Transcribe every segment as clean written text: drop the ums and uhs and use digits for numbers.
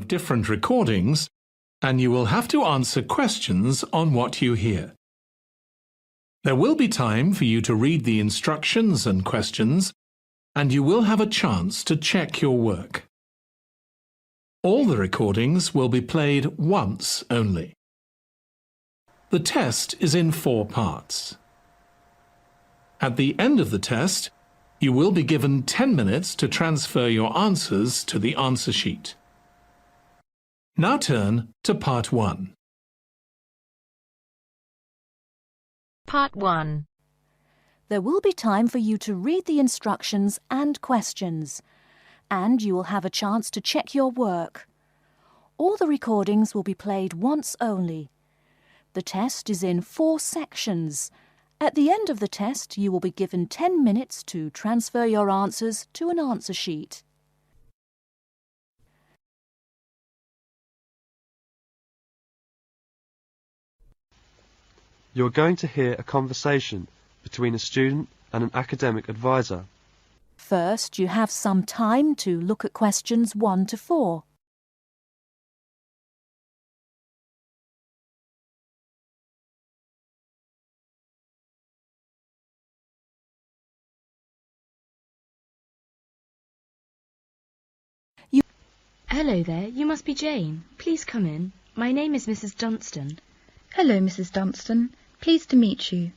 of different recordings, and you will have to answer questions on what you hear. There will be time for you to read the instructions and questions, and you will have a chance to check your work. All the recordings will be played once only. The test is in 4 parts. At the end of the test, you will be given 10 minutes to transfer your answers to the answer sheet. Now turn to Part 1. Part 1. There will be time for you to read the instructions and questions, and you will have a chance to check your work. All the recordings will be played once only. The test is in 4 sections. At the end of the test, you will be given 10 minutes to transfer your answers to an answer sheet. You're going to hear a conversation between a student and an academic advisor. First, you have some time to look at questions 1 to 4. Hello there, you must be Jane. Please come in. My name is Mrs. Dunstan. Hello, Mrs. Dunstan. Pleased to meet you.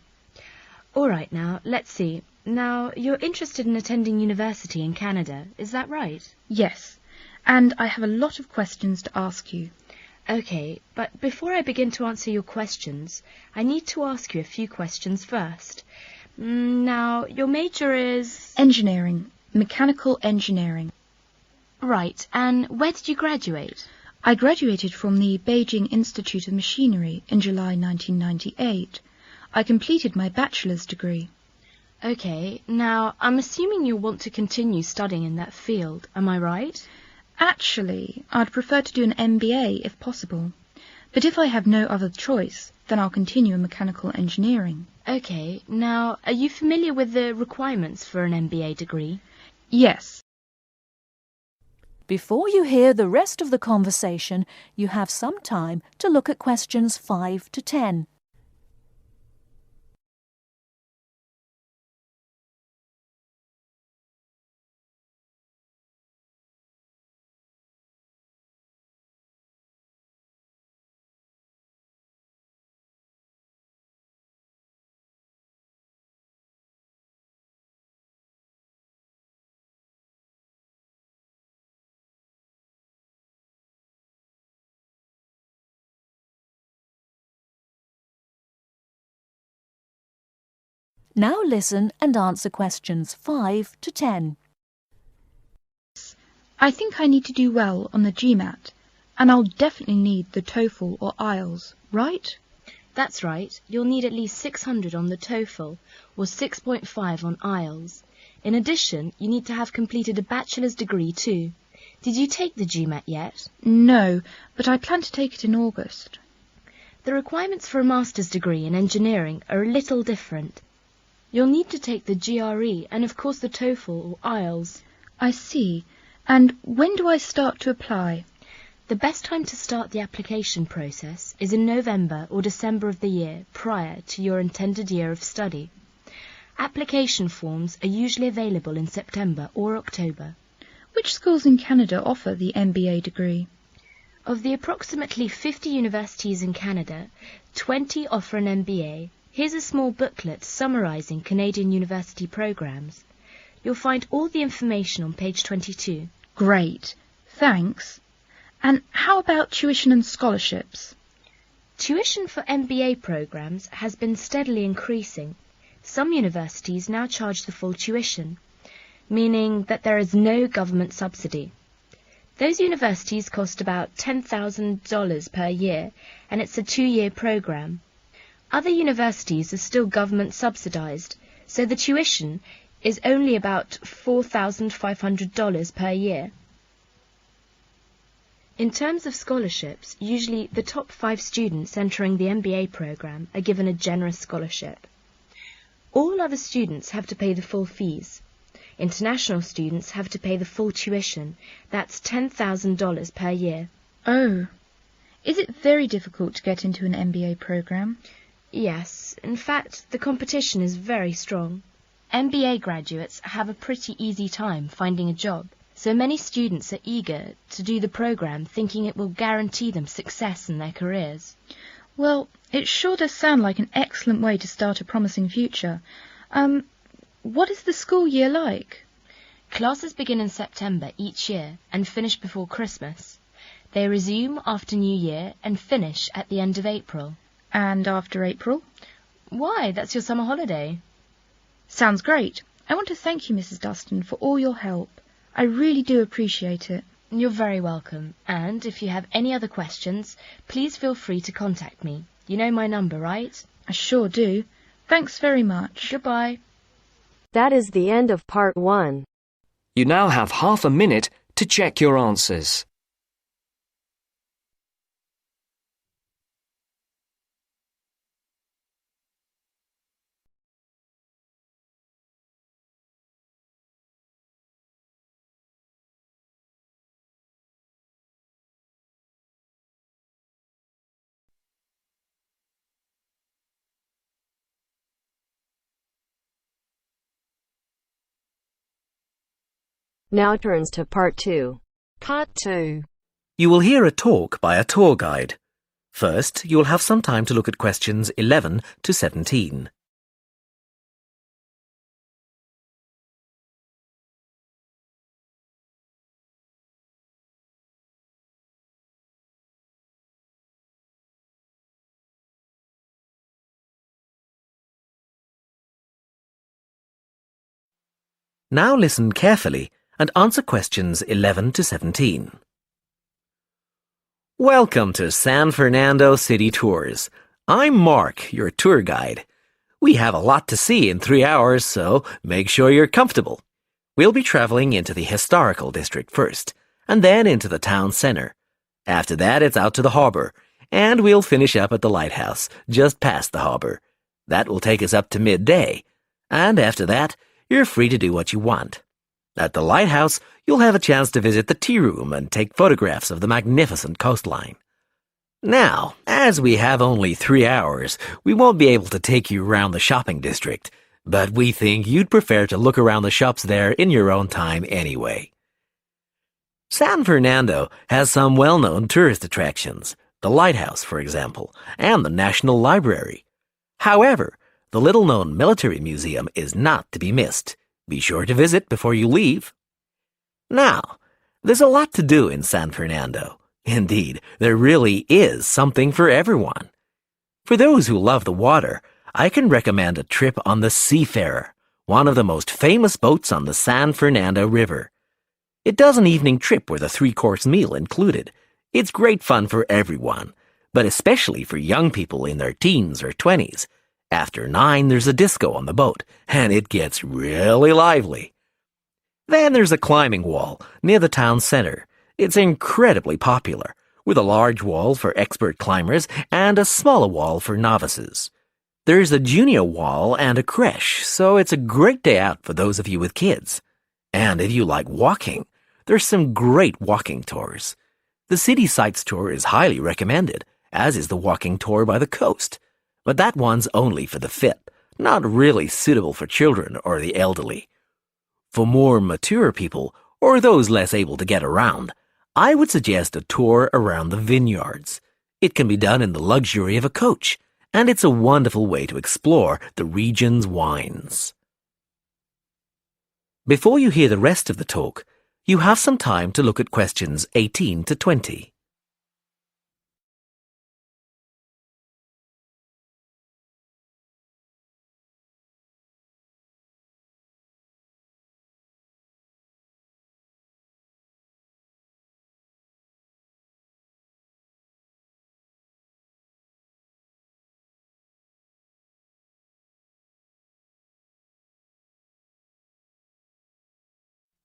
All right now, let's see. Now, you're interested in attending university in Canada, is that right? Yes, and I have a lot of questions to ask you. Okay, but before I begin to answer your questions, I need to ask you a few questions first. Now, your major is... Engineering. Mechanical engineering. Right, and where did you graduate? I graduated from the Beijing Institute of Machinery in July 1998. I completed my bachelor's degree. Okay, now, I'm assuming you'll want to continue studying in that field, am I right? Actually, I'd prefer to do an MBA if possible. But if I have no other choice, then I'll continue in mechanical engineering. Okay, now, are you familiar with the requirements for an MBA degree? Yes. Before you hear the rest of the conversation, you have some time to look at questions 5 to 10. Now listen and answer questions 5 to 10. I think I need to do well on the GMAT, and I'll definitely need the TOEFL or Ielts, right? That's right. You'll need at least 600 on the TOEFL or 6.5 on Ielts. In addition, you need to have completed a bachelor's degree too. Did you take the GMAT yet? No, but I plan to take it in August. The requirements for a master's degree in engineering are a little different. You'll need to take the GRE and of course the TOEFL or Ielts. I see. And when do I start to apply? The best time to start the application process is in November or December of the year prior to your intended year of study. Application forms are usually available in September or October. Which schools in Canada offer the MBA degree? Of the approximately 50 universities in Canada, 20 offer an MBA. Here's a small booklet summarising Canadian university programmes. You'll find all the information on page 22. Great. Thanks. And how about tuition and scholarships? Tuition for MBA programmes has been steadily increasing. Some universities now charge the full tuition, meaning that there is no government subsidy. Those universities cost about $10,000 per year, and it's a 2-year programme. Other universities are still government subsidised, so the tuition is only about $4,500 per year. In terms of scholarships, usually the top 5 students entering the MBA programme are given a generous scholarship. All other students have to pay the full fees. International students have to pay the full tuition, that's $10,000 per year. Oh, is it very difficult to get into an MBA program? Yes, in fact, the competition is very strong. MBA graduates have a pretty easy time finding a job, so many students are eager to do the program thinking it will guarantee them success in their careers. Well, it sure does sound like an excellent way to start a promising future. What is the school year like? Classes begin in September each year and finish before Christmas. They resume after New Year and finish at the end of April. And after April? Why, that's your summer holiday. Sounds great. I want to thank you, Mrs. Dustin, for all your help. I really do appreciate it. You're very welcome, and if you have any other questions, please feel free to contact me. You know my number, right? I sure do. Thanks very much. Goodbye. That is the end of part 1. You now have half a minute to check your answers. Now turns to part 2. Part 2. You will hear a talk by a tour guide. First, you will have some time to look at questions 11 to 17. Now listen carefully and answer questions 11 to 17. Welcome to San Fernando City Tours. I'm Mark, your tour guide. We have a lot to see in 3 hours, so make sure you're comfortable. We'll be traveling into the historical district first, and then into the town center. After that, it's out to the harbor, and we'll finish up at the lighthouse, just past the harbor. That will take us up to midday, and after that, you're free to do what you want. At the lighthouse, you'll have a chance to visit the tea room and take photographs of the magnificent coastline. Now, as we have only 3 hours, we won't be able to take you around the shopping district, but we think you'd prefer to look around the shops there in your own time anyway. San Fernando has some well-known tourist attractions, the lighthouse, for example, and the National Library. However, the little-known military museum is not to be missed. Be sure to visit before you leave. Now, there's a lot to do in San Fernando. Indeed, there really is something for everyone. For those who love the water, I can recommend a trip on the Seafarer, one of the most famous boats on the San Fernando River. It does an evening trip with a 3-course meal included. It's great fun for everyone, but especially for young people in their teens or 20s. After 9, there's a disco on the boat, and it gets really lively. Then there's a climbing wall near the town center. It's incredibly popular, with a large wall for expert climbers and a smaller wall for novices. There's a junior wall and a creche, so it's a great day out for those of you with kids. And if you like walking, there's some great walking tours. The City Sights tour is highly recommended, as is the walking tour by the coast. But that one's only for the fit, not really suitable for children or the elderly. For more mature people, or those less able to get around, I would suggest a tour around the vineyards. It can be done in the luxury of a coach, and it's a wonderful way to explore the region's wines. Before you hear the rest of the talk, you have some time to look at questions 18 to 20.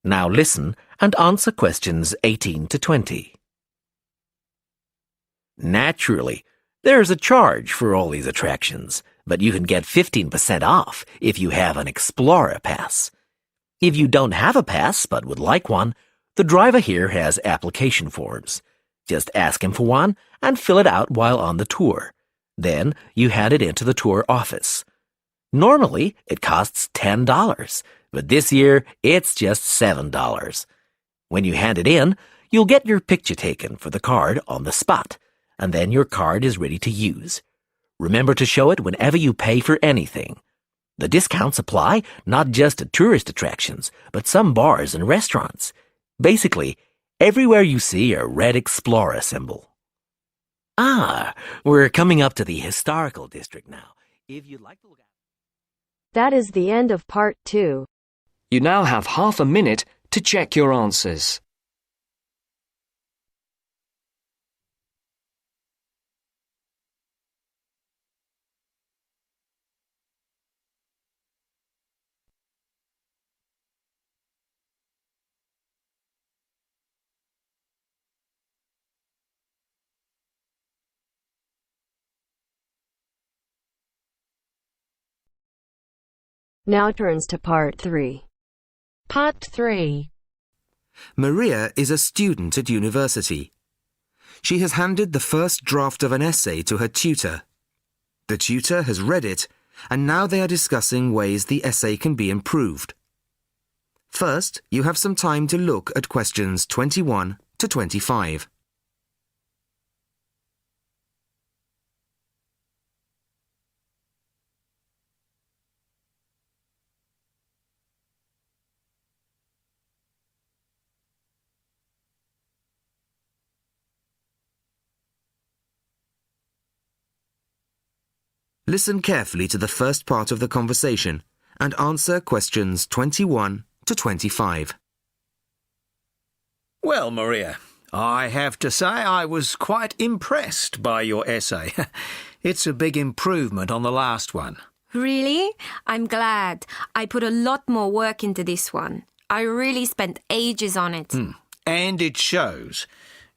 Now listen and answer questions 18 to 20. Naturally, there's a charge for all these attractions, but you can get 15% off if you have an Explorer Pass. If you don't have a pass but would like one, the driver here has application forms. Just ask him for one and fill it out while on the tour. Then you hand it into the tour office. Normally, it costs $10, but this year it's just $7. When you hand it in, you'll get your picture taken for the card on the spot, and then your card is ready to use. Remember to show it whenever you pay for anything. The discounts apply not just to tourist attractions, but some bars and restaurants. Basically, everywhere you see a red Explorer symbol. We're coming up to the historical district now. If you'd like to look at... That is the end of part 2. You now have half a minute to check your answers. Now turns to part 3. Part 3. Maria is a student at university. She has handed the first draft of an essay to her tutor. The tutor has read it, and now they are discussing ways the essay can be improved. First, you have some time to look at questions 21 to 25. Listen carefully to the first part of the conversation and answer questions 21 to 25. Well, Maria, I have to say I was quite impressed by your essay. It's a big improvement on the last one. Really? I'm glad. I put a lot more work into this one. I really spent ages on it. And it shows.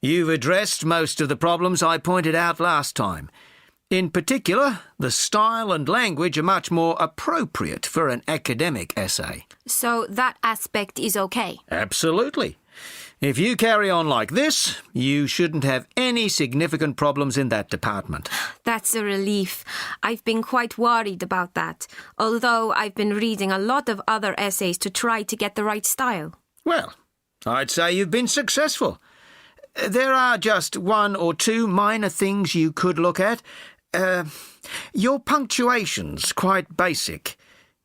You've addressed most of the problems I pointed out last time. In particular, the style and language are much more appropriate for an academic essay. So that aspect is okay? Absolutely. If you carry on like this, you shouldn't have any significant problems in that department. That's a relief. I've been quite worried about that, although I've been reading a lot of other essays to try to get the right style. Well, I'd say you've been successful. There are just one or two minor things you could look at. Your punctuation's quite basic.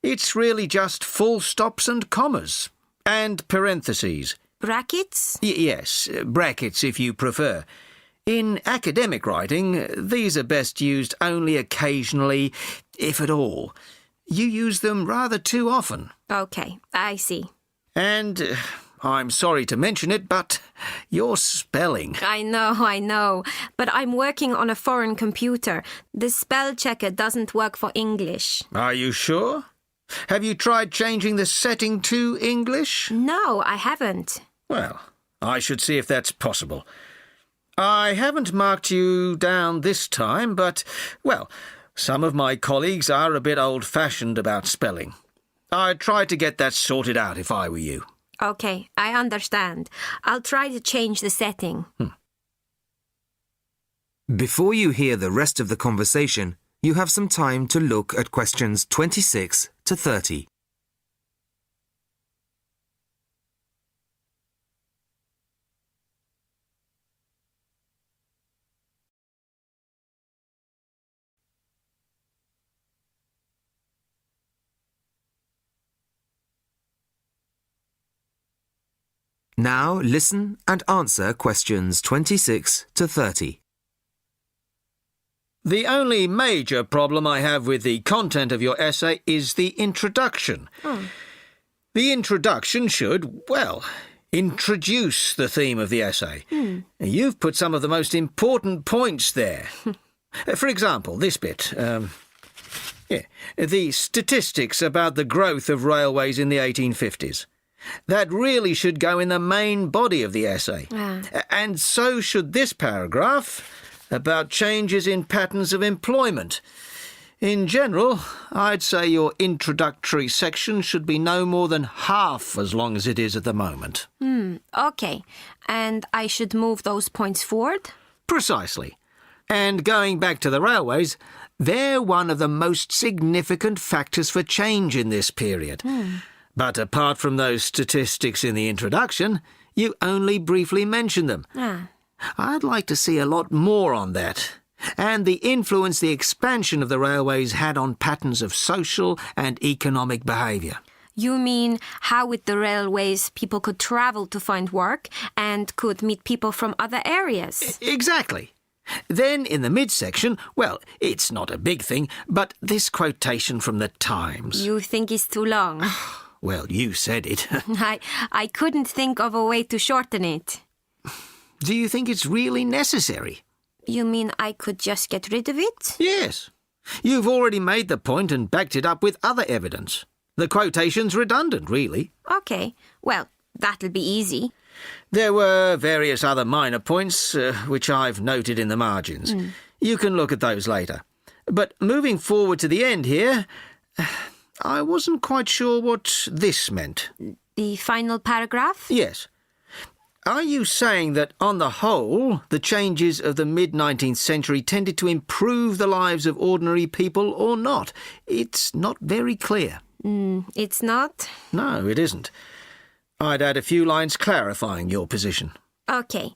It's really just full stops and commas. And parentheses. Brackets? Yes, brackets if you prefer. In academic writing, these are best used only occasionally, if at all. You use them rather too often. Okay, I see. And I'm sorry to mention it, but your spelling... I know. But I'm working on a foreign computer. The spell checker doesn't work for English. Are you sure? Have you tried changing the setting to English? No, I haven't. Well, I should see if that's possible. I haven't marked you down this time, but, well, some of my colleagues are a bit old-fashioned about spelling. I'd try to get that sorted out if I were you. Okay, I understand. I'll try to change the setting. Before you hear the rest of the conversation, you have some time to look at questions 26 to 30. Now listen and answer questions 26 to 30. The only major problem I have with the content of your essay is the introduction. The introduction should, well, introduce the theme of the essay. You've put some of the most important points there. For example, this bit. The statistics about the growth of railways in the 1850s. That really should go in the main body of the essay. And so should this paragraph about changes in patterns of employment. In general, I'd say your introductory section should be no more than half as long as it is at the moment. OK. And I should move those points forward? Precisely. And going back to the railways, they're one of the most significant factors for change in this period. But apart from those statistics in the introduction, you only briefly mentioned them. I'd like to see a lot more on that, and the influence the expansion of the railways had on patterns of social and economic behaviour. You mean how with the railways people could travel to find work and could meet people from other areas? Exactly. Then in the midsection, well, it's not a big thing, but this quotation from the Times. You think it's too long? Well, you said it. I couldn't think of a way to shorten it. Do you think it's really necessary? You mean I could just get rid of it? Yes. You've already made the point and backed it up with other evidence. The quotation's redundant, really. OK. Well, that'll be easy. There were various other minor points, which I've noted in the margins. You can look at those later. But moving forward to the end here, I wasn't quite sure what this meant. The final paragraph? Yes. Are you saying that, on the whole, the changes of the mid-19th century tended to improve the lives of ordinary people or not? It's not very clear. It's not? No, it isn't. I'd add a few lines clarifying your position. OK.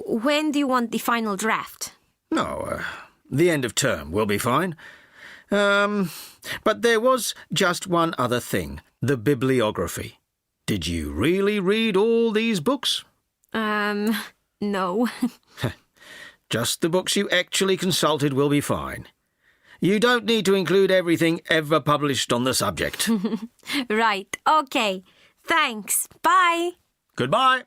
When do you want the final draft? No, the end of term will be fine. But there was just one other thing, the bibliography. Did you really read all these books? No. Just the books you actually consulted will be fine. You don't need to include everything ever published on the subject. Right, OK. Thanks. Bye. Goodbye.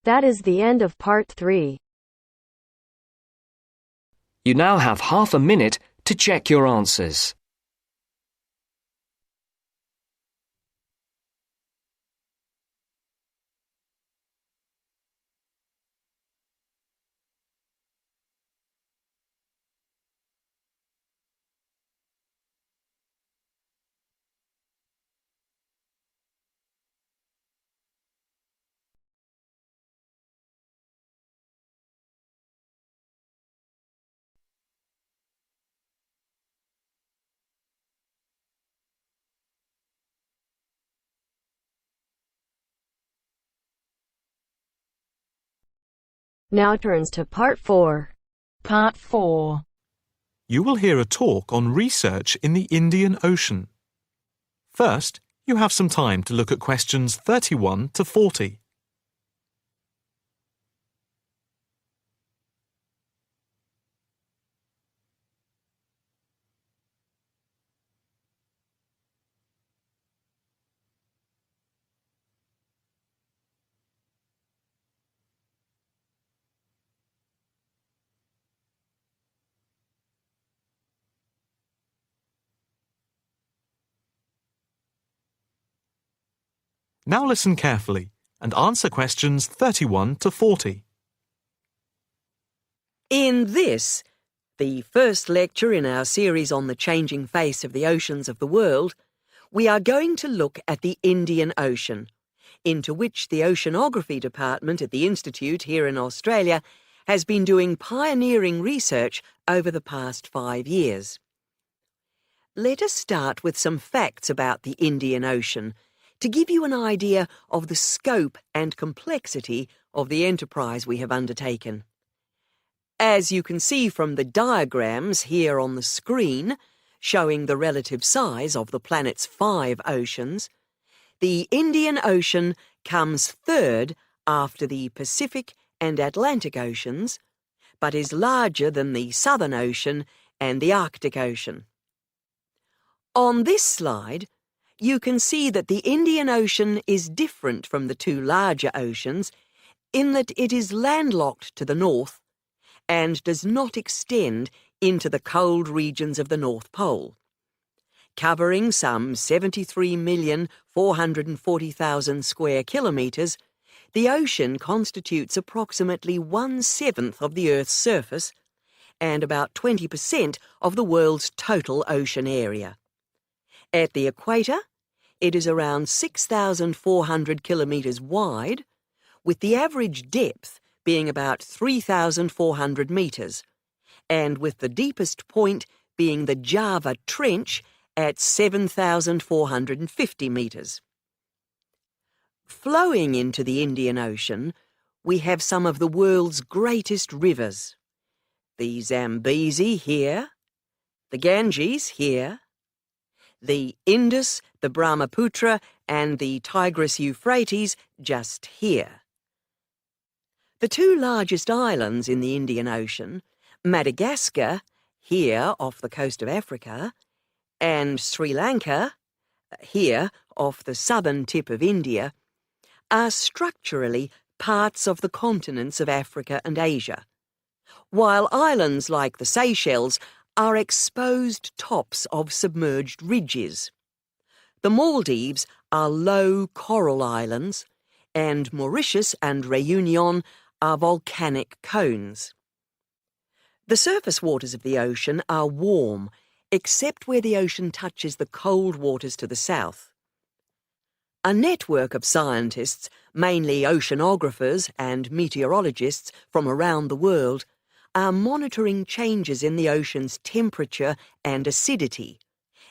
That is the end of part 3. You now have half a minute to check your answers. Now turns to part 4. Part 4. You will hear a talk on research in the Indian Ocean. First, you have some time to look at questions 31 to 40. Now listen carefully and answer questions 31 to 40. In this, the first lecture in our series on the changing face of the oceans of the world, we are going to look at the Indian Ocean, into which the Oceanography Department at the Institute here in Australia has been doing pioneering research over the past 5 years. Let us start with some facts about the Indian Ocean, to give you an idea of the scope and complexity of the enterprise we have undertaken. As you can see from the diagrams here on the screen, showing the relative size of the planet's 5 oceans, the Indian Ocean comes third after the Pacific and Atlantic Oceans, but is larger than the Southern Ocean and the Arctic Ocean. On this slide, you can see that the Indian Ocean is different from the 2 larger oceans in that it is landlocked to the north and does not extend into the cold regions of the North Pole. Covering some 73,440,000 square kilometres, The ocean constitutes approximately 1/7 of the Earth's surface and about 20% of the world's total ocean area. At the equator, it is around 6,400 kilometres wide, with the average depth being about 3,400 metres, and with the deepest point being the Java Trench at 7,450 metres. Flowing into the Indian Ocean, we have some of the world's greatest rivers. The Zambezi here, the Ganges here, the Indus, the Brahmaputra, and the Tigris-Euphrates just here. The two largest islands in the Indian Ocean, Madagascar, here off the coast of Africa, and Sri Lanka, here off the southern tip of India, are structurally parts of the continents of Africa and Asia, while islands like the Seychelles are exposed tops of submerged ridges. The Maldives are low coral islands, and Mauritius and Réunion are volcanic cones. The surface waters of the ocean are warm, except where the ocean touches the cold waters to the south. A network of scientists, mainly oceanographers and meteorologists from around the world, are monitoring changes in the ocean's temperature and acidity,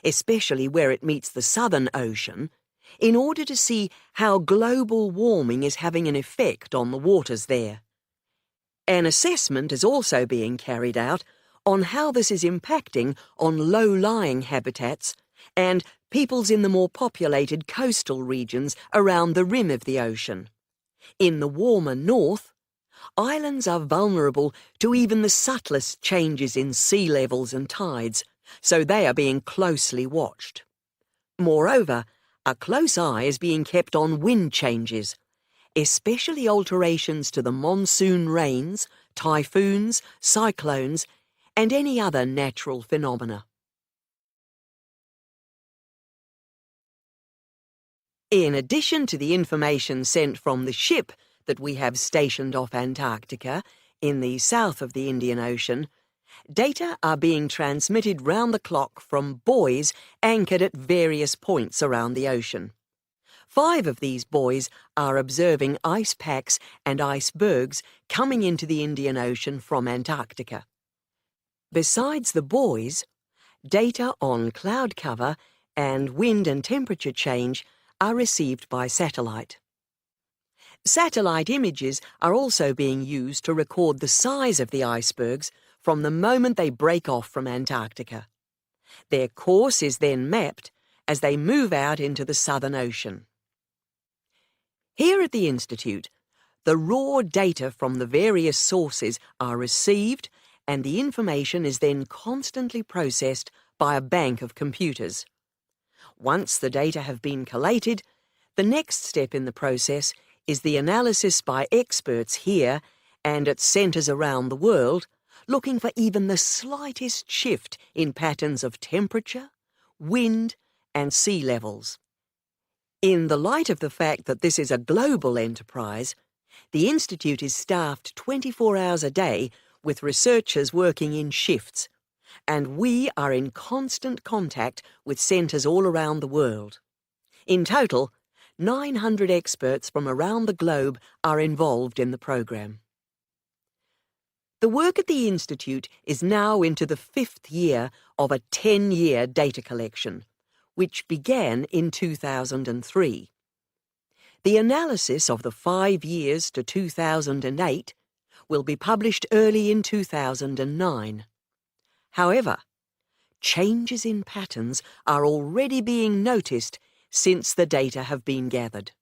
especially where it meets the Southern Ocean, in order to see how global warming is having an effect on the waters there. An assessment is also being carried out on how this is impacting on low-lying habitats and peoples in the more populated coastal regions around the rim of the ocean. In the warmer north, islands are vulnerable to even the subtlest changes in sea levels and tides, so they are being closely watched. Moreover, a close eye is being kept on wind changes, especially alterations to the monsoon rains, typhoons, cyclones, and any other natural phenomena. In addition to the information sent from the ship that we have stationed off Antarctica, in the south of the Indian Ocean, data are being transmitted round the clock from buoys anchored at various points around the ocean. 5 of these buoys are observing ice packs and icebergs coming into the Indian Ocean from Antarctica. Besides the buoys, data on cloud cover and wind and temperature change are received by satellite. Satellite images are also being used to record the size of the icebergs from the moment they break off from Antarctica. Their course is then mapped as they move out into the Southern Ocean. Here at the Institute, the raw data from the various sources are received and the information is then constantly processed by a bank of computers. Once the data have been collated, the next step in the process is the analysis by experts here and at centres around the world, looking for even the slightest shift in patterns of temperature, wind, and sea levels. In the light of the fact that this is a global enterprise, the Institute is staffed 24 hours a day with researchers working in shifts, and we are in constant contact with centres all around the world. In total, 900 experts from around the globe are involved in the programme. The work at the Institute is now into the 5th year of a 10-year data collection, which began in 2003. The analysis of the 5 years to 2008 will be published early in 2009. However, changes in patterns are already being noticed since the data have been gathered.